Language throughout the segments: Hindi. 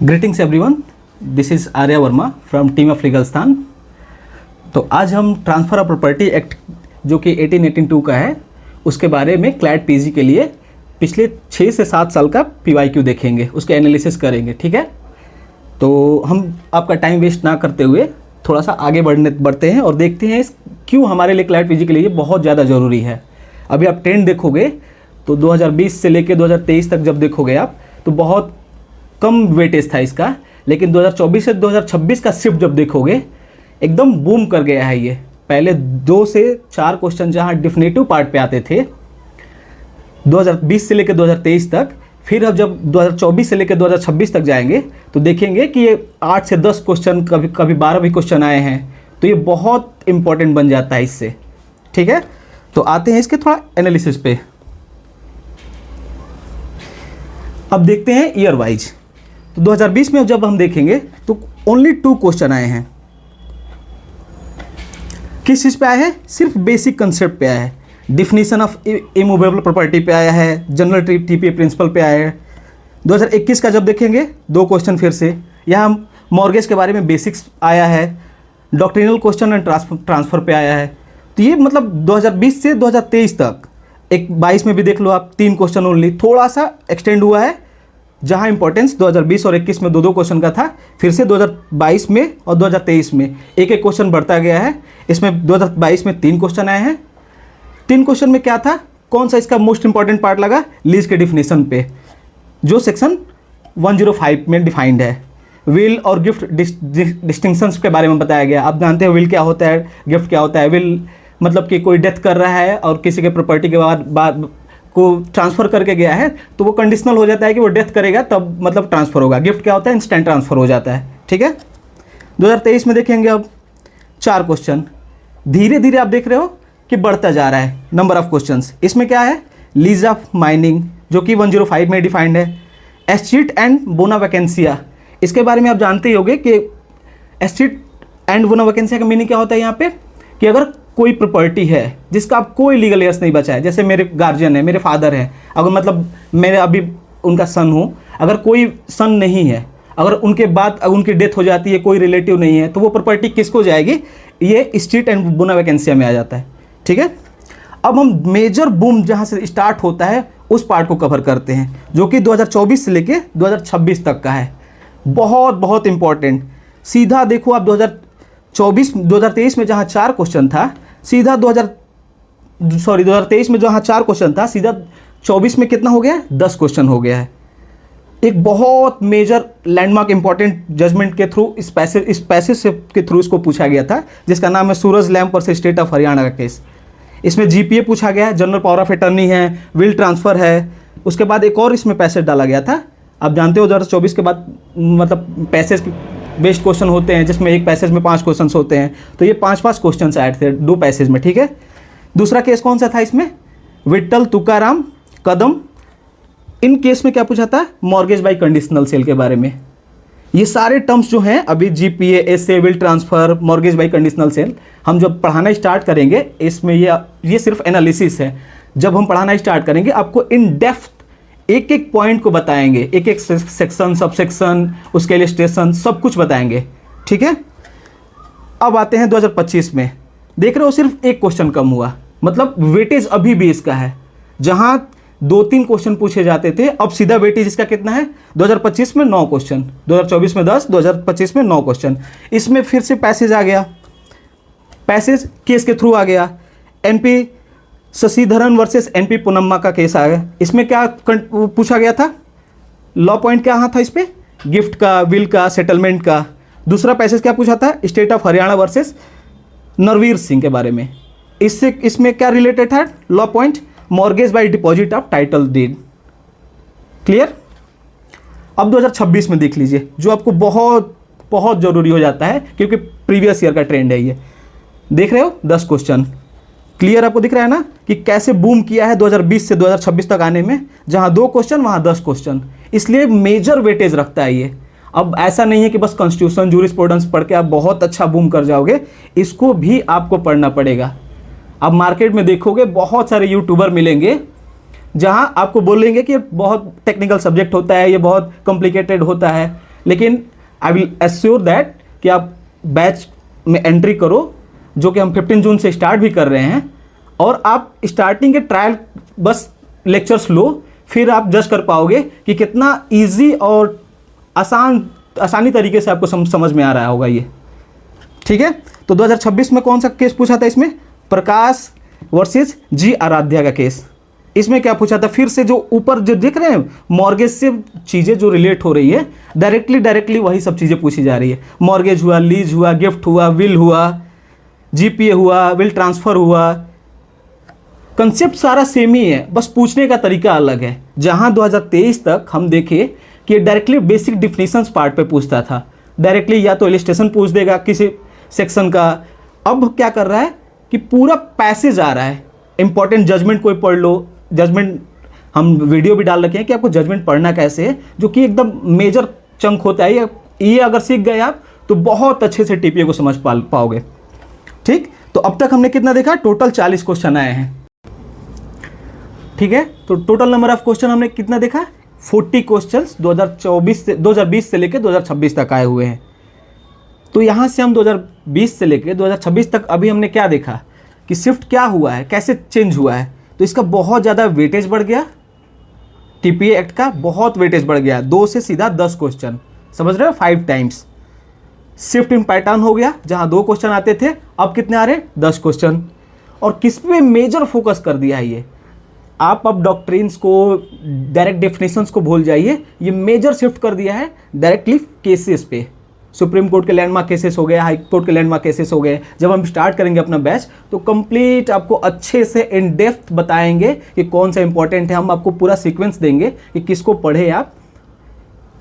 Greetings everyone, this is Arya Verma from team of Legalstan. तो आज हम ट्रांसफ़र ऑफ प्रॉपर्टी एक्ट जो कि 1882 का है उसके बारे में क्लैट पीजी के लिए पिछले 6 से 7 साल का पीवाईक्यू देखेंगे, उसके एनालिसिस करेंगे। ठीक है, तो हम आपका टाइम वेस्ट ना करते हुए थोड़ा सा आगे बढ़ते हैं और देखते हैं क्यों हमारे लिए क्लैट पीजी के लिए बहुत ज़्यादा ज़रूरी है। अभी आप ट्रेंड देखोगे तो 2020 से लेकर 2023 तक जब देखोगे आप तो बहुत कम वेटेज था इसका, लेकिन 2024 से 2026 का शिफ्ट जब देखोगे एकदम बूम कर गया है ये। पहले 2 से 4 क्वेश्चन जहाँ डिफिनेटिव पार्ट पे आते थे 2020 से लेकर 2023 तक, फिर अब जब 2024 से लेकर 2026 तक जाएंगे तो देखेंगे कि ये 8 से 10 क्वेश्चन, कभी 12 भी क्वेश्चन आए हैं, तो ये बहुत इंपॉर्टेंट बन जाता है इससे। ठीक है, तो आते हैं इसके थोड़ा एनालिसिस पे। अब देखते हैं ईयर वाइज। तो 2020 में जब हम देखेंगे तो ओनली 2 क्वेश्चन आए हैं। किस चीज़ पे आया है? सिर्फ बेसिक कंसेप्ट पे आया है। डिफिनीशन ऑफ इमूवेबल प्रॉपर्टी पे आया है, जनरल टीपीए प्रिंसिपल पे आया है। 2021 का जब देखेंगे 2 क्वेश्चन फिर से, यहाँ मॉर्गेज के बारे में बेसिक्स आया है, डॉक्ट्रिनल क्वेश्चन एंड ट्रांसफ़र पे आया है। तो ये मतलब 2020 से 2023 तक, एक 22 में भी देख लो आप 3 क्वेश्चन ओनली, थोड़ा सा एक्सटेंड हुआ है। जहाँ इंपॉर्टेंस 2020 और 21 में 2-2 क्वेश्चन का था, फिर से 2022 में और 2023 में एक क्वेश्चन बढ़ता गया है। इसमें 2022 में 3 क्वेश्चन आए हैं। 3 क्वेश्चन में क्या था, कौन सा इसका मोस्ट इंपॉर्टेंट पार्ट लगा? लीज के डिफिनीशन पे, जो सेक्शन 105 में डिफाइंड है। विल और गिफ्ट डिस्टिंक्शंस के बारे में बताया गया। आप जानते हैं विल क्या होता है, गिफ्ट क्या होता है। विल मतलब कि कोई डेथ कर रहा है और किसी के प्रॉपर्टी के बाद को ट्रांसफ़र करके गया है तो वो कंडीशनल हो जाता है कि वो डेथ करेगा तब मतलब ट्रांसफ़र होगा। गिफ्ट क्या होता है? इंस्टेंट ट्रांसफ़र हो जाता है। ठीक है, 2023 में देखेंगे अब 4 क्वेश्चन। धीरे धीरे आप देख रहे हो कि बढ़ता जा रहा है नंबर ऑफ क्वेश्चंस। इसमें क्या है? लीज ऑफ माइनिंग जो कि 105 में डिफाइंड है। एस्टेट एंड बोना वैकेंसिया, इसके बारे में आप जानते ही होंगे कि एस्टेट एंड बोना वैकेंसिया का मीनिंग क्या होता है यहाँ पे, कि अगर कोई प्रॉपर्टी है जिसका आप कोई लीगल एयर्स नहीं बचा है, जैसे मेरे गार्जियन है, मेरे फादर हैं, अगर मतलब मेरे अभी उनका सन हूँ, अगर कोई सन नहीं है, अगर उनके बाद अगर उनकी डेथ हो जाती है, कोई रिलेटिव नहीं है, तो वो प्रॉपर्टी किसको जाएगी? ये स्टेट एंड बोना वैकेंसिया में आ जाता है। ठीक है, अब हम मेजर बूम जहाँ से स्टार्ट होता है उस पार्ट को कवर करते हैं, जो कि 2024 से लेके 2026 तक का है। बहुत बहुत इंपॉर्टेंट। सीधा देखो आप 2023 में जहाँ 4 क्वेश्चन था, सीधा 2023 में जहाँ 4 क्वेश्चन था, सीधा 24 में कितना हो गया है? 10 क्वेश्चन हो गया है। एक बहुत मेजर लैंडमार्क इंपॉर्टेंट जजमेंट के थ्रू इस पैसेज के थ्रू इसको पूछा गया था, जिसका नाम है Suraj lamp versus state of Haryana का केस। इसमें जीपीए पूछा गया है, जनरल पावर ऑफ अटर्नी है, विल ट्रांसफ़र है। उसके बाद एक और इसमें पैसेज डाला गया था। आप जानते हो 2024 के बाद मतलब पैसेज बेस्ड क्वेश्चन होते हैं, जिसमें एक पैसेज में 5 क्वेश्चन होते हैं, तो ये 5-5 क्वेश्चन ऐड थे 2 पैसेज में। ठीक है, दूसरा केस कौन सा था इसमें? विट्ठल तुकाराम कदम। इन केस में क्या पूछा था? मॉर्गेज बाय कंडीशनल सेल के बारे में। ये सारे टर्म्स जो हैं अभी GPA, SA, will transfer, mortgage by conditional sale, हम जब पढ़ाना स्टार्ट करेंगे इसमें ये सिर्फ एनालिसिस है। जब हम पढ़ाना स्टार्ट करेंगे आपको इन डेप्थ एक एक पॉइंट को बताएंगे, एक एक सेक्शन, सब सेक्शन, उसके इलस्ट्रेशन, सब कुछ बताएंगे। ठीक है, अब आते हैं 2025 में। देख रहे हो सिर्फ एक क्वेश्चन कम हुआ, मतलब वेटेज अभी भी इसका है। जहां 2-3 क्वेश्चन पूछे जाते थे, अब सीधा वेटेज इसका कितना है? 2025 में 9 क्वेश्चन, 2024 में 10, 2025 में 9 क्वेश्चन। इसमें फिर से पैसेज आ गया, पैसेज केस के थ्रू आ गया। एनपी शशिधरन वर्सेस एनपी पुनम्मा का केस आ गया। इसमें क्या पूछा गया था? लॉ पॉइंट क्या था इस पे? गिफ्ट का, विल का, सेटलमेंट का। दूसरा पैसेज क्या पूछा था? State of Haryana versus Narvir Singh के बारे में। इसमें क्या रिलेटेड था law point? Mortgage by deposit of title deed. Clear? अब 2026 में देख लीजिए, जो आपको बहुत बहुत जरूरी हो जाता है क्योंकि प्रीवियस ईयर का ट्रेंड है ये। देख रहे हो 10 क्वेश्चन। क्लियर आपको दिख रहा है ना कि कैसे बूम किया है 2020 से 2026 तक आने में? जहां 2 क्वेश्चन वहां 10 क्वेश्चन, इसलिए मेजर वेटेज रखता है ये। अब ऐसा नहीं है कि बस कॉन्स्टिट्यूशन, जूरिस्प्रूडेंस पढ़ के आप बहुत अच्छा बूम कर जाओगे, इसको भी आपको पढ़ना पड़ेगा। अब मार्केट में देखोगे बहुत सारे यूट्यूबर मिलेंगे जहां आपको बोलेंगे कि बहुत टेक्निकल सब्जेक्ट होता है, ये बहुत कॉम्प्लिकेटेड होता है, लेकिन आई विल एश्योर दैट कि आप बैच में एंट्री करो, जो कि हम 15 जून से स्टार्ट भी कर रहे हैं, और आप स्टार्टिंग के ट्रायल बस लेक्चर्स लो, फिर आप जज कर पाओगे कि कितना इजी और आसानी तरीके से आपको समझ में आ रहा होगा ये। ठीक है, तो 2026 में कौन सा केस पूछा था इसमें? प्रकाश वर्सेस जी आराध्या का केस। इसमें क्या पूछा था? फिर से जो ऊपर जो दिख रहे हैं मॉर्गेज से चीज़ें जो रिलेट हो रही है, डायरेक्टली वही सब चीज़ें पूछी जा रही है। मॉर्गेज हुआ, लीज हुआ, गिफ्ट हुआ, विल हुआ, जीपीए हुआ, विल ट्रांसफ़र हुआ, कंसेप्ट सारा सेम ही है, बस पूछने का तरीका अलग है। जहां 2023 तक हम देखें कि डायरेक्टली बेसिक डिफिनीशंस पार्ट पे पूछता था, डायरेक्टली या तो इलिस्ट्रेशन पूछ देगा किसी सेक्शन का। अब क्या कर रहा है कि पूरा पैसेज आ रहा है, इंपॉर्टेंट जजमेंट कोई पढ़ लो। जजमेंट हम वीडियो भी डाल रखे हैं कि आपको जजमेंट पढ़ना कैसे है, जो कि एकदम मेजर चंक होता है। ये अगर सीख गए आप तो बहुत अच्छे से टीपीए को समझ पाओगे। ठीक, तो अब तक हमने कितना देखा? टोटल 40 क्वेश्चन आए हैं। ठीक है, तो टोटल नंबर ऑफ क्वेश्चन हमने कितना देखा? 40 क्वेश्चंस 2020 से लेकर 2026 तक आए हुए हैं। तो यहाँ से हम 2020 से लेकर 2026 तक अभी हमने क्या देखा कि शिफ्ट क्या हुआ है, कैसे चेंज हुआ है। तो इसका बहुत ज़्यादा वेटेज बढ़ गया, टीपीए एक्ट का बहुत वेटेज बढ़ गया, 2 से सीधा 10 क्वेश्चन, समझ रहे हो, 5 टाइम्स। शिफ्ट इन पैटर्न हो गया, जहाँ 2 क्वेश्चन आते थे अब कितने आ रहे? 10 क्वेश्चन। और किस पे मेजर फोकस कर दिया है ये? आप अब डॉक्ट्रिन्स को, डायरेक्ट डेफिनेशंस को भूल जाइए, ये मेजर शिफ्ट कर दिया है डायरेक्टली केसेस पे। सुप्रीम कोर्ट के लैंडमार्क केसेस हो गए, हाई कोर्ट के लैंडमार्क केसेस हो गए। जब हम स्टार्ट करेंगे अपना बैच तो कंप्लीट आपको अच्छे से इन डेप्थ बताएंगे कि कौन सा इंपॉर्टेंट है। हम आपको पूरा सीक्वेंस देंगे कि किसको पढ़े आप,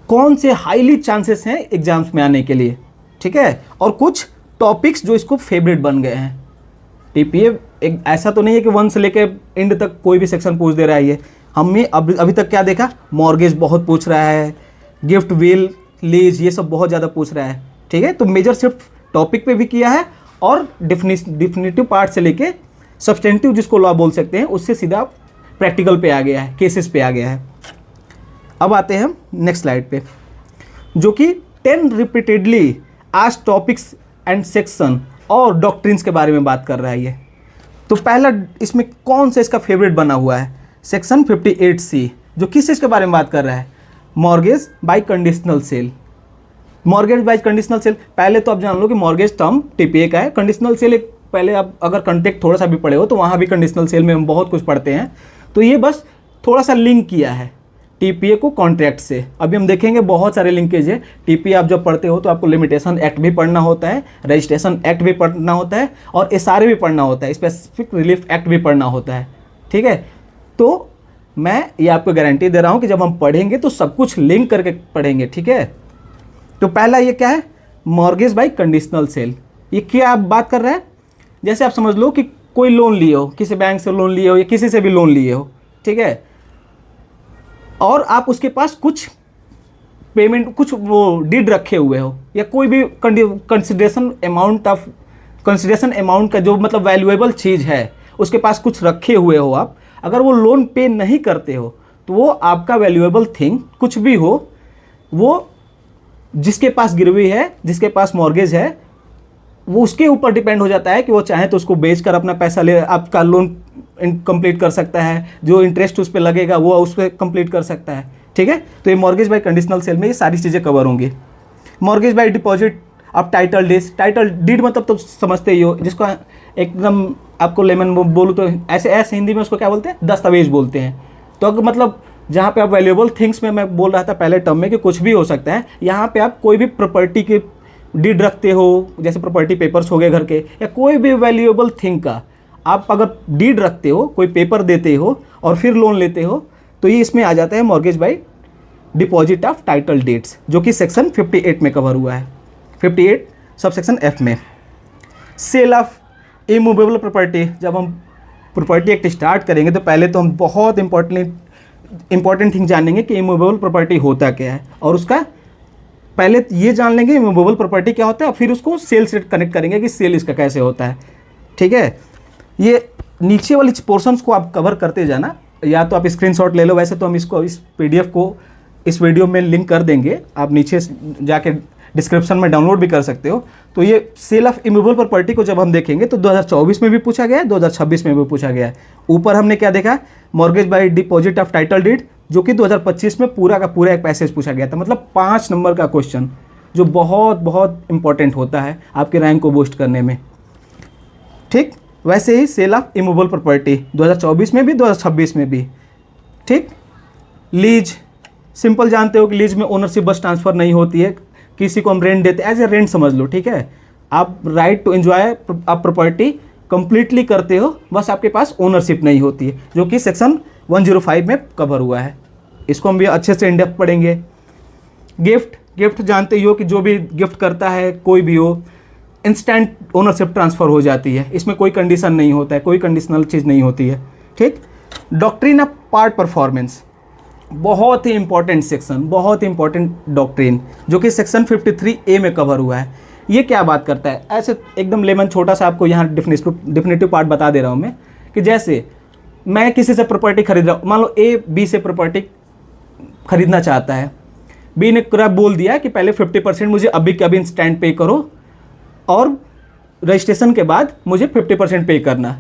कौन से हाईली चांसेस हैं एग्जाम्स में आने के लिए। ठीक है, और कुछ टॉपिक्स जो इसको फेवरेट बन गए हैं। टीपीए एक ऐसा तो नहीं है कि 1 से लेकर एंड तक कोई भी सेक्शन पूछ दे रहा है। ये हमने अभी तक क्या देखा? मॉर्गेज बहुत पूछ रहा है, गिफ्ट, विल, लीज, ये सब बहुत ज़्यादा पूछ रहा है। ठीक है, तो मेजर शिफ्ट टॉपिक पे भी किया है, और डिफिनेटिव पार्ट से लेके सब्सटेंटिव जिसको लॉ बोल सकते हैं, उससे सीधा प्रैक्टिकल पे आ गया है, केसेस पे आ गया है। अब आते हैं हम नेक्स्ट स्लाइड पे, जो कि 10 रिपीटेडली आज टॉपिक्स एंड सेक्शन और डॉक्ट्रिन्स के बारे में बात कर रहा है ये। तो पहला इसमें कौन सा इसका फेवरेट बना हुआ है? सेक्शन 58C, जो किस चीज़ के बारे में बात कर रहा है? Mortgage by conditional cell. Mortgage by conditional cell, पहले तो आप जान लो कि मॉर्गेज टर्म टीपीए का है, कंडीशनल सेल एक, पहले आप अगर कॉन्टेक्ट थोड़ा सा भी पढ़े हो तो वहाँ भी कंडीशनल सेल में हम बहुत कुछ पढ़ते हैं। तो ये बस थोड़ा सा लिंक किया है टीपीए को कॉन्ट्रैक्ट से। अभी हम देखेंगे बहुत सारे लिंकेज है। टीपीए आप जब पढ़ते हो तो आपको लिमिटेशन एक्ट भी पढ़ना होता है, रजिस्ट्रेशन एक्ट भी पढ़ना होता है, और एसआरए भी पढ़ना होता है, स्पेसिफिक रिलीफ एक्ट भी पढ़ना होता है। ठीक है, तो मैं ये आपको गारंटी दे रहा हूँ कि जब हम पढ़ेंगे तो सब कुछ लिंक करके पढ़ेंगे। ठीक है, तो पहला ये क्या है? Mortgage by conditional cell. ये क्या आप बात कर रहे हैं? जैसे आप समझ लो कि कोई लोन लिए हो, किसी बैंक से लोन लिए हो या किसी से भी लोन लिए हो, ठीक है, और आप उसके पास कुछ पेमेंट, कुछ वो डीड रखे हुए हो, या कोई भी कंसिडरेशन अमाउंट का जो मतलब वैल्यूएबल चीज़ है उसके पास कुछ रखे हुए हो आप, अगर वो लोन पे नहीं करते हो तो वो आपका वैल्यूएबल थिंग कुछ भी हो, वो जिसके पास गिरवी है, जिसके पास मॉर्गेज है, वो उसके ऊपर डिपेंड हो जाता है कि वो चाहे तो उसको बेचकर अपना पैसा ले, आपका लोन कंप्लीट कर सकता है, जो इंटरेस्ट उस पर लगेगा वो उस पर कंप्लीट कर सकता है। ठीक है, तो ये मॉर्गेज बाय कंडीशनल सेल में ये सारी चीज़ें कवर होंगी। मॉर्गेज बाय डिपॉजिट, अब टाइटल डीड, टाइटल डीड मतलब तो समझते ही हो, जिसको एकदम आपको लेमन बोलूँ तो ऐसे हिंदी में उसको क्या बोलते हैं? दस्तावेज बोलते हैं। तो अगर मतलब जहाँ पे आप वैल्यूएबल थिंग्स में मैं बोल रहा था पहले टर्म में कि कुछ भी हो सकता है, यहाँ पे आप कोई भी प्रॉपर्टी के डीड रखते हो, जैसे प्रॉपर्टी पेपर्स हो गए घर के, या कोई भी वैल्यूएबल थिंग का आप अगर डीड रखते हो, कोई पेपर देते हो और फिर लोन लेते हो, तो ये इसमें आ जाता है mortgage by deposit of title deeds, जो कि सेक्शन 58 में कवर हुआ है, 58 सब सेक्शन F में। सेल ऑफ इमूवेबल प्रॉपर्टी, जब हम प्रॉपर्टी एक्ट स्टार्ट करेंगे तो पहले तो हम बहुत इंपॉर्टेंट थिंग जानेंगे कि इमूवेबल प्रॉपर्टी होता क्या है, और उसका पहले ये जान लेंगे इमूवेबल प्रॉपर्टी क्या होता है, फिर उसको सेल से कनेक्ट करेंगे कि सेल इसका कैसे होता है। ठीक है, ये नीचे वाली पोर्शंस को आप कवर करते जाना, या तो आप स्क्रीनशॉट ले लो, वैसे तो हम इसको इस PDF को इस वीडियो में लिंक कर देंगे, आप नीचे जाके डिस्क्रिप्शन में डाउनलोड भी कर सकते हो। तो ये सेल ऑफ इमूवेबल प्रॉपर्टी को जब हम देखेंगे तो 2024 में भी पूछा गया है, 2026 में भी पूछा गया है। ऊपर हमने क्या देखा, mortgage by deposit of title deed, जो कि 2025 में पूरा का पूरा एक पैसेज पूछा गया था। मतलब 5 नंबर का क्वेश्चन जो बहुत बहुत इंपॉर्टेंट होता है आपके रैंक को बूस्ट करने में। ठीक, वैसे ही सेल ऑफ इमूवेबल प्रॉपर्टी 2024 में भी 2026 में भी। ठीक, लीज, सिंपल जानते हो कि लीज में ओनरशिप बस ट्रांसफर नहीं होती है, किसी को हम रेंट देते, एज ए रेंट समझ लो। ठीक है, आप राइट टू एंजॉय आप प्रॉपर्टी कंप्लीटली करते हो, बस आपके पास ओनरशिप नहीं होती है, जो कि सेक्शन 105 में कवर हुआ है। इसको हम भी अच्छे से इंडेप्थ पढ़ेंगे। गिफ्ट, गिफ्ट जानते ही हो कि जो भी गिफ्ट करता है कोई भी हो, इंस्टेंट ओनरशिप ट्रांसफ़र हो जाती है, इसमें कोई कंडीशन नहीं होता है, कोई कंडीशनल चीज़ नहीं होती है। ठीक, डॉक्ट्रिन ऑफ पार्ट परफॉर्मेंस, बहुत ही इंपॉर्टेंट सेक्शन, बहुत ही इंपॉर्टेंट डॉक्ट्रिन, जो कि सेक्शन 53A में कवर हुआ है। ये क्या बात करता है, ऐसे एकदम लेमन छोटा सा आपको यहाँ डिफिनेटिव पार्ट बता दे रहा हूँ मैं, कि जैसे मैं किसी से प्रॉपर्टी खरीद रहा हूँ, मान लो A B से प्रॉपर्टी खरीदना चाहता है, B ने पूरा बोल दिया कि पहले 50% मुझे अभी के अभी इंस्टेंट पे करो और रजिस्ट्रेशन के बाद मुझे 50% पे करना।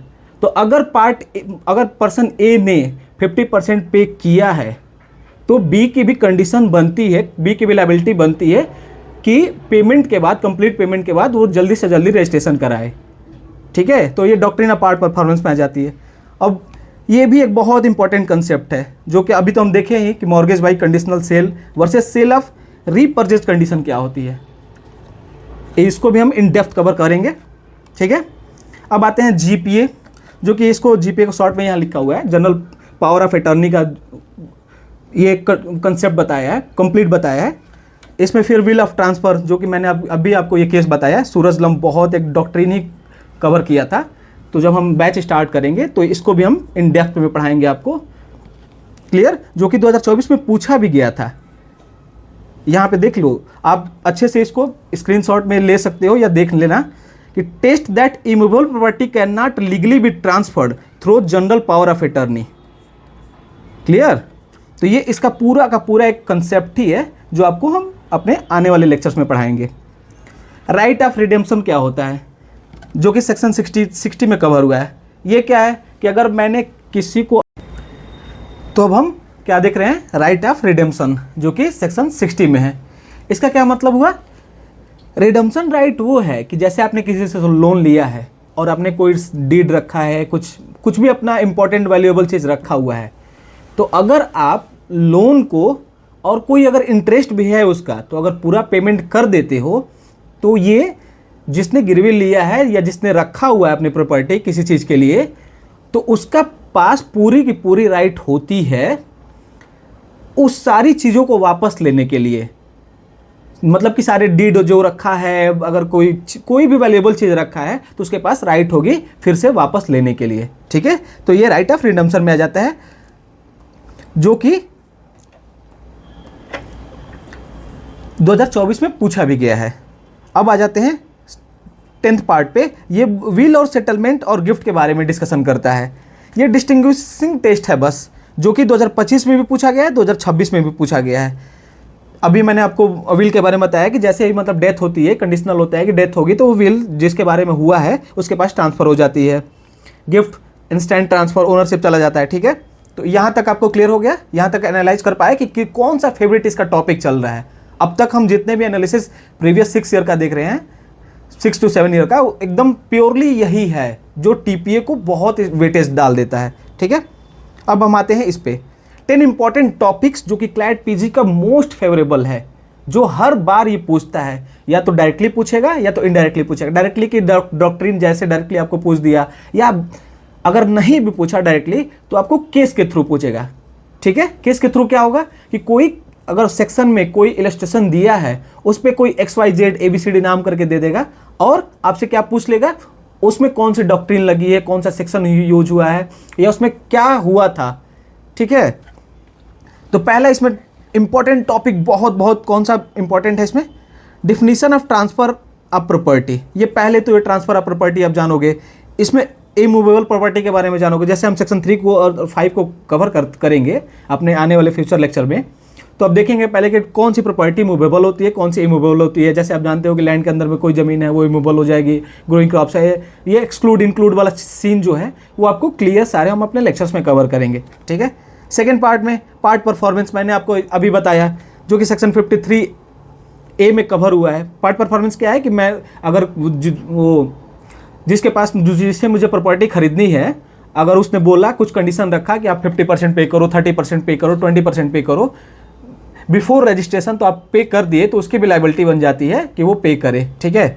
तो अगर पर्सन A ने 50% पे किया है तो B की भी कंडीशन बनती है, B की भी लायबिलिटी बनती है कि पेमेंट के बाद, कंप्लीट पेमेंट के बाद वो जल्दी से जल्दी रजिस्ट्रेशन कराए। ठीक है, तो ये डॉक्ट्रिन ऑफ पार्ट परफॉर्मेंस में आ जाती है। अब ये भी एक बहुत इंपॉर्टेंट कंसेप्ट है, जो कि अभी तो हम देखे ही कि mortgage by conditional sale versus sale of repurchase condition क्या होती है, इसको भी हम इन डेप्थ कवर करेंगे। ठीक है, अब आते हैं GPA, जो कि इसको GPA को शॉर्ट में यहाँ लिखा हुआ है, जनरल पावर ऑफ अटॉर्नी का ये कंसेप्ट बताया है, कंप्लीट बताया है। इसमें फिर विल ऑफ ट्रांसफ़र, जो कि मैंने अभी आपको ये केस बताया, सूरज लम बहुत एक डॉक्ट्रिन ही कवर किया था। तो जब हम बैच स्टार्ट करेंगे तो इसको भी हम इन डेप्थ में पढ़ाएंगे आपको। क्लियर, जो कि 2024 में पूछा भी गया था। यहाँ पे देख लो, आप अच्छे से इसको स्क्रीनशॉट में ले सकते हो या देख लेना कि test that immovable property can not legally be transferred through general power of attorney. Clear, तो ये इसका पूरा का पूरा एक कंसेप्ट ही है जो आपको हम अपने आने वाले लेक्चर्स में पढ़ाएंगे। राइट ऑफ रिडेम्पशन क्या होता है, जो कि सेक्शन 60 में कवर हुआ है। ये क्या है कि अगर मैंने किसी को, तो अब हम क्या देख रहे हैं, राइट ऑफ रिडेम्पशन, जो कि सेक्शन 60 में है। इसका क्या मतलब हुआ, रिडेम्पशन राइट वो है कि जैसे आपने किसी से लोन लिया है और आपने कोई डीड रखा है, कुछ भी अपना इंपॉर्टेंट वैल्यूएबल चीज़ रखा हुआ है, तो अगर आप लोन को और कोई अगर इंटरेस्ट भी है उसका, तो अगर पूरा पेमेंट कर देते हो, तो ये जिसने गिरवी लिया है या जिसने रखा हुआ है अपनी प्रॉपर्टी किसी चीज़ के लिए, तो उसका पास पूरी की पूरी राइट होती है उस सारी चीज़ों को वापस लेने के लिए। मतलब कि सारे डीड जो रखा है, अगर कोई भी वैल्यूएबल चीज़ रखा है तो उसके पास राइट होगी फिर से वापस लेने के लिए। ठीक है, तो ये राइट ऑफ रिडेम्पशन में आ जाता है, जो कि 2024 में पूछा भी गया है। अब आ जाते हैं 10th पार्ट पे। ये विल और सेटलमेंट और गिफ्ट के बारे में डिस्कशन करता है। ये डिस्टिंग्विशिंग टेस्ट है बस, जो कि 2025 में भी पूछा गया है, 2026 में भी पूछा गया है। अभी मैंने आपको विल के बारे में बताया कि जैसे ही मतलब डेथ होती है, कंडीशनल होता है कि डेथ होगी तो वो विल जिसके बारे में हुआ है उसके पास ट्रांसफ़र हो जाती है। गिफ्ट इंस्टेंट ट्रांसफ़र, ओनरशिप चला जाता है। ठीक है, तो यहाँ तक आपको क्लियर हो गया, यहाँ तक एनालाइज कर पाए कि कौन सा फेवरेट इसका टॉपिक चल रहा है। अब तक हम जितने भी एनालिसिस प्रीवियस 6 ईयर का देख रहे हैं, 6 to 7 ईयर का, वो एकदम प्योरली यही है जो TPA को बहुत वेटेज डाल देता है। ठीक है, अब हम आते हैं इस पे 10 इंपॉर्टेंट टॉपिक्स जो कि क्लैट PG का मोस्ट फेवरेबल है, जो हर बार ये पूछता है, या तो डायरेक्टली पूछेगा या तो इनडायरेक्टली पूछेगा। डायरेक्टली की डॉक्ट्रिन जैसे डायरेक्टली आपको पूछ दिया, या अगर नहीं भी पूछा डायरेक्टली तो आपको केस के थ्रू पूछेगा। ठीक है, केस के थ्रू क्या होगा कि कोई अगर सेक्शन में कोई इलस्ट्रेशन दिया है, उस पर कोई XYZ ABCD नाम करके दे देगा और आपसे क्या पूछ लेगा, उसमें कौन सी डॉक्ट्रिन लगी है, कौन सा सेक्शन यूज हुआ है, या उसमें क्या हुआ था। ठीक है, तो पहला इसमें इंपॉर्टेंट टॉपिक बहुत कौन सा इंपॉर्टेंट है इसमें, definition of transfer of property. ये पहले तो ये ट्रांसफर ऑफ प्रॉपर्टी आप जानोगे, इसमें इमूवेबल प्रॉपर्टी के बारे में जानोगे। जैसे हम सेक्शन 3 को और 5 को कवर करेंगे अपने आने वाले फ्यूचर लेक्चर में, तो अब देखेंगे पहले कि कौन सी प्रॉपर्टी मूवेबल होती है, कौन सी इमूवेबल होती है। जैसे आप जानते हो कि लैंड के अंदर में कोई ज़मीन है वो इमूवेबल हो जाएगी, ग्रोइंग क्रॉप्स है, ये एक्सक्लूड इंक्लूड वाला सीन जो है वो आपको क्लियर सारे हम अपने लेक्चर्स में कवर करेंगे, ठीक है। सेकेंड पार्ट में पार्ट परफॉर्मेंस मैंने आपको अभी बताया, जो कि सेक्शन 53A में कवर हुआ है। पार्ट परफॉर्मेंस क्या है कि मैं अगर वो जिससे मुझे प्रॉपर्टी खरीदनी है, अगर उसने बोला कुछ कंडीशन रखा कि आप 50% पे करो, 30% पे करो, 20% पे करो बिफोर रजिस्ट्रेशन, तो आप पे कर दिए तो उसकी भी लायबिलिटी बन जाती है कि वो पे करे, ठीक है।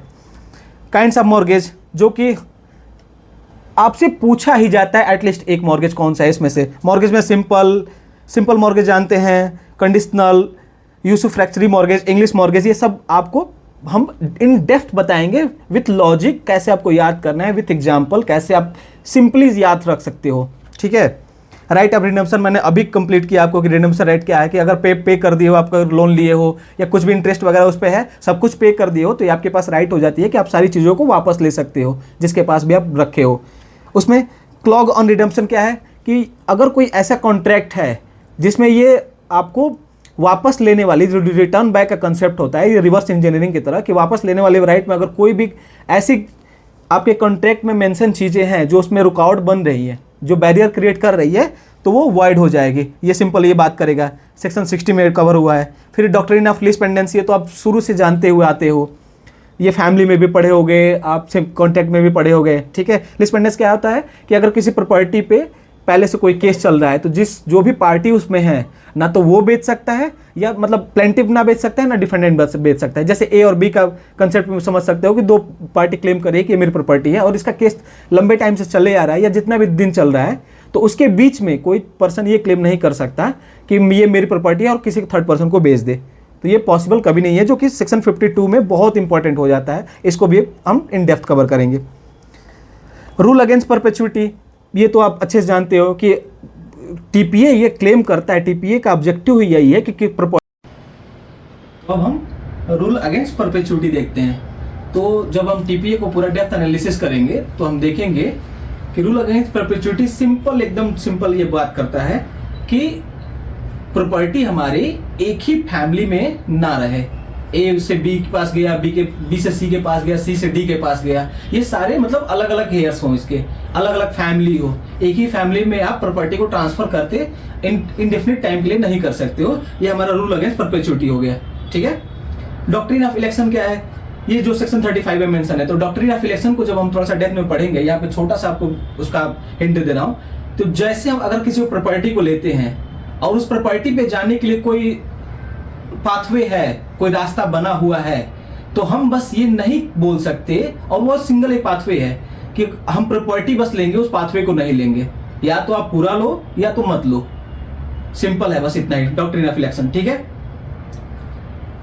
काइंड्स ऑफ मॉर्गेज, जो कि आपसे पूछा ही जाता है एटलीस्ट एक मॉर्गेज कौन सा है इसमें से। मॉर्गेज में सिंपल मॉर्गेज जानते हैं, कंडीशनल, यूसुफ्रैक्चरी मॉर्गेज, इंग्लिश मॉर्गेज, ये सब आपको हम इन डेप्थ बताएंगे विथ लॉजिक, कैसे आपको याद करना है, विथ एग्जाम्पल कैसे आप सिंपली याद रख सकते हो, ठीक है। राइट ऑफ रिडम्पशन मैंने अभी कंप्लीट किया आपको कि रिडम्पशन राइट क्या है, कि अगर पे कर दिए हो, आपका लोन लिए हो या कुछ भी इंटरेस्ट वगैरह उस पर है, सब कुछ पे कर दिए हो, तो ये आपके पास राइट हो जाती है कि आप सारी चीज़ों को वापस ले सकते हो जिसके पास भी आप रखे हो। उसमें क्लॉज ऑन रिडम्पशन क्या है कि अगर कोई ऐसा कॉन्ट्रैक्ट है जिसमें ये आपको वापस लेने वाली, जो रिटर्न बैक का कंसेप्ट होता है, ये रिवर्स इंजीनियरिंग की तरह, कि वापस लेने वाले राइट में अगर कोई भी ऐसी आपके कॉन्ट्रैक्ट में मेंशन चीज़ें हैं जो उसमें रुकावट बन रही है, जो बैरियर क्रिएट कर रही है, तो वो वॉइड हो जाएगी। ये सिंपल ये बात करेगा, सेक्शन 60 में कवर हुआ है। फिर डॉक्ट्रिन ऑफ लीज पेंडेंसी है, तो आप शुरू से जानते हुए आते हो, ये फैमिली में भी पढ़े होगे, आपसे कॉन्ट्रैक्ट में भी पढ़े होगे, ठीक है। लीज पेंडेंसी क्या होता है कि अगर किसी प्रॉपर्टी पे पहले से कोई केस चल रहा है, तो जो भी पार्टी उसमें है, ना तो वो बेच सकता है, या मतलब प्लेंटिव ना बेच सकता है, ना डिफेंडेंट बेच सकता है। जैसे ए और बी का कंसेप्ट में समझ सकते हो कि दो पार्टी क्लेम करे कि ये मेरी प्रॉपर्टी है और इसका केस लंबे टाइम से चले आ रहा है या जितना भी दिन चल रहा है, तो उसके बीच में कोई पर्सन ये क्लेम नहीं कर सकता कि ये मेरी प्रॉपर्टी है और किसी थर्ड पर्सन को बेच दे। तो ये पॉसिबल कभी नहीं है, जो कि सेक्शन 52 में बहुत इंपॉर्टेंट हो जाता है। इसको भी हम इन डेप्थ कवर करेंगे। रूल अगेंस्ट परपेचुइटी, ये तो आप अच्छे से जानते हो कि टीपीए ये क्लेम करता है, टीपीए का ऑब्जेक्टिव ही यही है कि अब हम रूल अगेंस्ट परपेचुइटी देखते हैं। तो जब हम टीपीए को पूरा डेप्थ एनालिसिस करेंगे तो हम देखेंगे कि रूल अगेंस्ट परपेचुइटी सिंपल, एकदम सिंपल ये बात करता है कि प्रॉपर्टी हमारी एक ही फैमिली में ना रहे। ए से बी के पास गया, बी से सी के पास गया, सी से डी के पास गया, ये सारे मतलब अलग अलग हेयर्स हों, इसके अलग अलग फैमिली हो। एक ही फैमिली में आप प्रॉपर्टी को ट्रांसफर करते इंडेफिनिट टाइम के लिए नहीं कर सकते हो। ये हमारा रूल अगेंस्ट परपेचुइटी हो गया, ठीक है। डॉक्ट्रिन ऑफ इलेक्शन क्या है, ये जो सेक्शन 35 में मेंशन है। तो डॉक्ट्रिन ऑफ इलेक्शन को जब हम थोड़ा सा डेप्थ में पढ़ेंगे, यहाँ पे छोटा सा आपको उसका हिंट दे रहा हूँ। तो जैसे हम अगर किसी प्रॉपर्टी को लेते हैं और उस प्रॉपर्टी पे जाने के लिए कोई पाथवे है, कोई रास्ता बना हुआ है, तो हम बस ये नहीं बोल सकते, और वो सिंगल एक पाथवे है कि हम प्रॉपर्टी बस लेंगे, उस पाथवे को नहीं लेंगे। या तो आप पूरा लो या तो मत लो, सिंपल है, बस इतना ही डॉक्ट्रिन ऑफ इलेक्शन, ठीक है।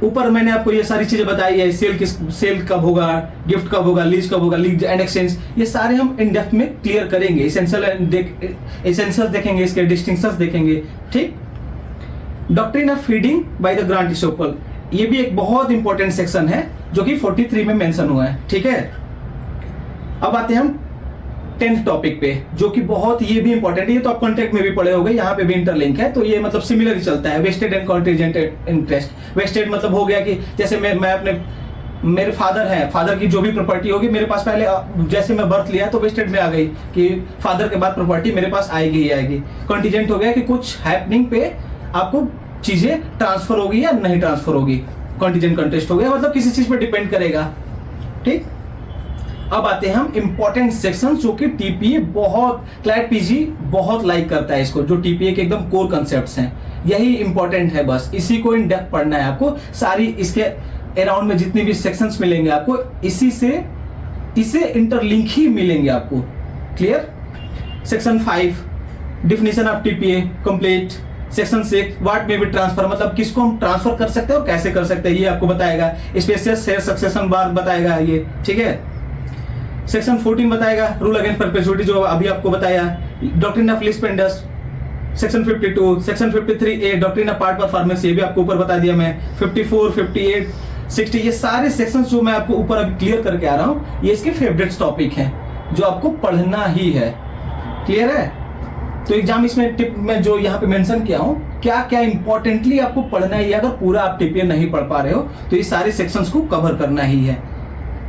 ऊपर मैंने आपको ये सारी चीजें बताई है, सेल कब होगा, गिफ्ट कब होगा, लीज कब होगा, लीज एंड एक्सचेंज, ये सारे हम इन डेप्थ में क्लियर करेंगे। एसेंशियल देखेंगे, इसके डिस्टिंक्शंस देखेंगे, ठीक। Doctrine of feeding by the grant estoppel, ये भी एक बहुत इंपॉर्टेंट सेक्शन है जो कि 43 में मेंशन हुआ है, ठीक है। अब आते हैं हम 10th टॉपिक पे, जो कि बहुत ये भी इंपॉर्टेंट है। ये तो आप कॉन्ट्रैक्ट में भी पढ़े होंगे, यहाँ पे भी इंटरलिंक है, तो ये मतलब सिमिलर ही चलता है। Vested and contingent interest. Vested मतलब हो गया कि जैसे मैं अपने, मेरे फादर है, फादर की जो भी प्रॉपर्टी होगी मेरे पास, पहले जैसे मैं बर्थ लिया तो वेस्टेड में आ गई कि फादर के बाद प्रॉपर्टी मेरे पास आएगी ही आएगी। कॉन्टिजेंट हो गया कि कुछ हैपनिंग पे आपको चीजें ट्रांसफर होगी या नहीं ट्रांसफर होगी। कॉन्टिजेंट कंटेस्ट हो गया, मतलब किसी चीज पे डिपेंड करेगा, ठीक। अब आते हैं हम इंपॉर्टेंट सेक्शन, जो कि टीपीए बहुत, क्लैट पीजी बहुत लाइक करता है इसको, जो टीपीए के एकदम कोर कंसेप्ट्स हैं, यही इंपॉर्टेंट है, बस इसी को इन डेप्थ पढ़ना है आपको। सारी इसके अराउंड में जितनी भी सेक्शंस मिलेंगे आपको, इसे इंटरलिंक ही मिलेंगे आपको, clear. Section 5 definition of TPA complete. Section 6 what may be transfer, मतलब किसको हम ट्रांसफर कर सकते हैं और कैसे कर सकते हैं, ये आपको बताएगा। स्पेशल शेयर सक्सेशन बार बताएगा ये, ठीक है। सेक्शन 14 बताएगा रूल अगेंस्ट परपेचुइटी, जो अभी आपको बताया। Doctrine of lease pendens section 52, section 53A doctrine of part performance, ये भी आपको ऊपर बता दिया मैं। 54, 58, 60, ये सारे सेक्शंस जो मैं आपको ऊपर अभी क्लियर करके आ रहा हूँ, ये इसके फेवरेट टॉपिक हैं जो आपको पढ़ना ही है, क्लियर है। तो एग्जाम इसमें टिप में जो यहाँ पे मेंशन किया हूँ, क्या क्या इंपॉर्टेंटली आपको पढ़ना ही है। अगर पूरा आप टीपीए नहीं पढ़ पा रहे हो तो ये सारे सेक्शंस को कवर करना ही है।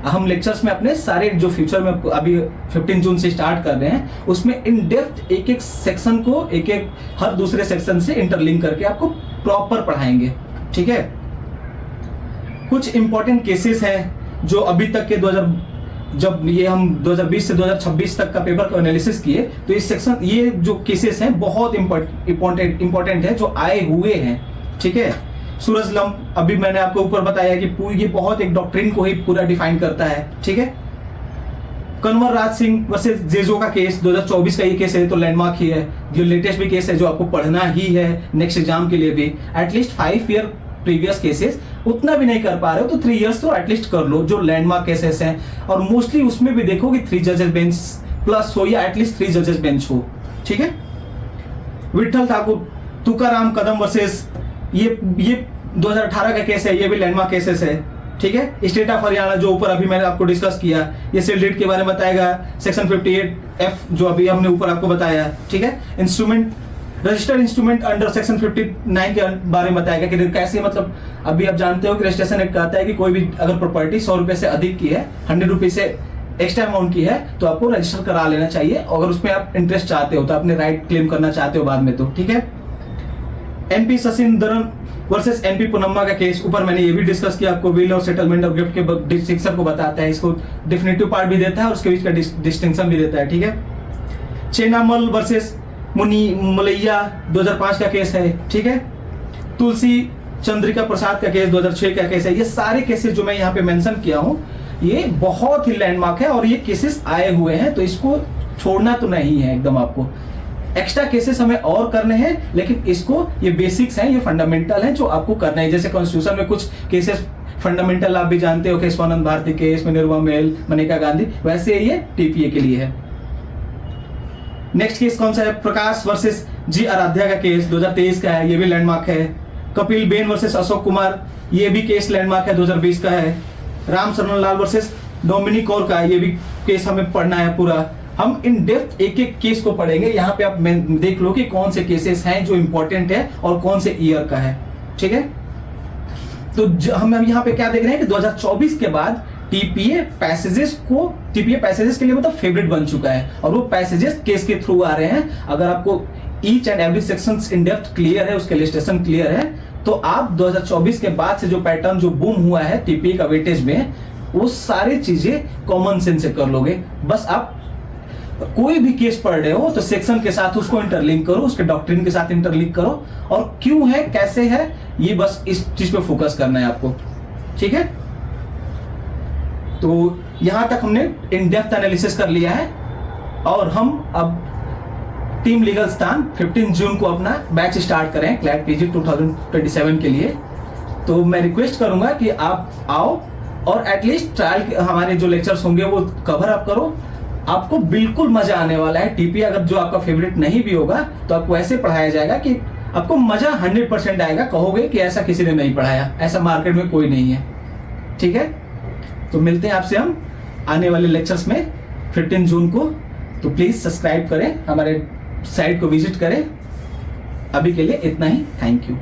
हम लेक्चर्स में अपने सारे जो फ्यूचर में अभी 15 जून से स्टार्ट कर रहे हैं, उसमें इन डेप्थ एक एक सेक्शन को एक एक हर दूसरे सेक्शन से इंटरलिंक करके आपको प्रॉपर पढ़ाएंगे। ठीक है, कुछ इंपॉर्टेंट केसेस हैं जो अभी तक के जब ये हम 2020 से 2026 तक का पेपर को एनालिसिस किए, तो इस सेक्शन ये जो केसेस हैं बहुत इंपॉर्टेंट है जो आए हुए हैं। ठीक है, सूरज लंप अभी मैंने आपको ऊपर बताया कि ये बहुत एक डॉक्ट्रिन को ही पूरा डिफाइन करता है। ठीक है, कन्वर राज सिंह वर्सेस जेजो का केस 2024 का ये केस है, तो लैंडमार्क ही है। जो लेटेस्ट भी केस है जो आपको पढ़ना ही है नेक्स्ट एग्जाम के लिए भी। एटलीस्ट 5 ईयर प्रीवियस केसेस, उतना भी नहीं कर पा रहे हो तो 3 इयर्स तो एटलीस्ट कर लो, जो लैंडमार्क केसेस हैं। और मोस्टली उसमें भी देखो कि 3 जजेस बेंच प्लस हो या एटलीस्ट 3 जजेस बेंच हो। ठीक है, विठल ठाकुर तुकाराम कदम वर्सेस ये 2018 का केस है, ये भी लैंडमार्क केसेस है। ठीक है, स्टेट ऑफ हरियाणा जो ऊपर अभी मैंने आपको डिस्कस किया, ये सेल डेट के बारे में बताएगा। सेक्शन 58F जो अभी हमने ऊपर आपको बताया। ठीक है, instrument registered instrument under section 59 के बारे में बताएगा कि कैसे, मतलब अभी आप जानते हो कि रजिस्ट्रेशन एक्ट कहता है कि कोई भी अगर प्रॉपर्टी 100 रुपए से अधिक की है, 100 रुपीज से एक्स्ट्रा अमाउंट की है, तो आपको रजिस्टर करा लेना चाहिए। अगर उसमें आप इंटरेस्ट चाहते हो तो अपने राइट क्लेम करना चाहते हो बाद में तो। ठीक है, एमपी शशिंदरन वर्सेस एमपी पुनम्मा का केस ऊपर मैंने ये भी डिस्कस किया आपको। विल और सेटलमेंट और गिफ्ट के डिस्टिंक्शन को बताता है, इसको डेफिनेटिव पार्ट भी देता है और उसके बीच का डिस्टिंक्शन भी देता है। ठीक है, चेनामल वर्सेस मुनी मलैया 2005 का केस है। ठीक है, तुलसी चंद्रिका प्रसाद का केस 2006 का केस है। ये सारे केसेस जो मैं यहाँ पे मेंशन किया हूँ ये बहुत ही लैंडमार्क है और ये केसेस आए हुए हैं, तो इसको छोड़ना तो नहीं है एकदम। आपको एक्स्ट्रा केसेस हमें और करने हैं, लेकिन इसको ये बेसिक्स हैं, ये फंडामेंटल हैं जो आपको करना है। जैसे कॉन्स्टिट्यूशन में कुछ केसेस फंडामेंटल आप भी जानते हो कि स्वानंद भारती केस में निर्वा मेल, मनेका गांधी, वैसे ये टीपीए के लिए है। नेक्स्ट केस कौन सा है? प्रकाश वर्सेस जी आराध्या का केस 2023 का है, ये भी लैंडमार्क है। कपिल बेन वर्सेस अशोक कुमार, ये भी केस लैंडमार्क है, 2020 का है। राम शरण लाल वर्सेस डोमिनिक कौर का, ये भी केस हमें पढ़ना है पूरा। हम इन डेप्थ एक एक केस को पढ़ेंगे। यहाँ पे आप देख लो कि कौन से केसेस हैं जो इंपॉर्टेंट है और कौन से ईयर का है। ठीक है, तो हम यहाँ पे क्या देख रहे हैं कि 2024 के बाद टीपीए पैसेजेस के लिए मतलब फेवरेट बन चुका है और वो पैसेजेस केस के थ्रू आ रहे हैं। अगर आपको each and every section in depth clear है, उसके लिस्टेशन क्लियर है, तो आप 2024 के बाद से जो पैटर्न जो बूम हुआ है टीपीए का वेटेज में, वो सारी चीजें कॉमन सेंस से कर लोगे। बस आप कोई भी केस पढ़ रहे हो तो सेक्शन के साथ उसको इंटरलिंक करो, उसके डॉक्ट्रिन के साथ इंटरलिंक करो, और क्यों है कैसे है ये बस इस चीज पे फोकस करना है आपको। ठीक है, तो यहां तक हमने इन डेप्थ एनालिसिस कर लिया है और हम अब टीम लीगल स्थान 15 जून को अपना बैच स्टार्ट करें क्लैट पीजी 2027 के लिए। तो मैं रिक्वेस्ट करूंगा कि आप आओ और एटलीस्ट ट्रायल के हमारे जो लेक्चर्स होंगे वो कवर अप करो। आपको बिल्कुल मजा आने वाला है। टीपी अगर जो आपका फेवरेट नहीं भी होगा तो आपको ऐसे पढ़ाया जाएगा कि आपको मजा 100% आएगा, कहोगे कि ऐसा किसी ने नहीं पढ़ाया, ऐसा मार्केट में कोई नहीं है। ठीक है, तो मिलते हैं आपसे हम आने वाले लेक्चर्स में 15 जून को। तो प्लीज सब्सक्राइब करें, हमारे साइट को विजिट करें। अभी के लिए इतना ही, थैंक यू।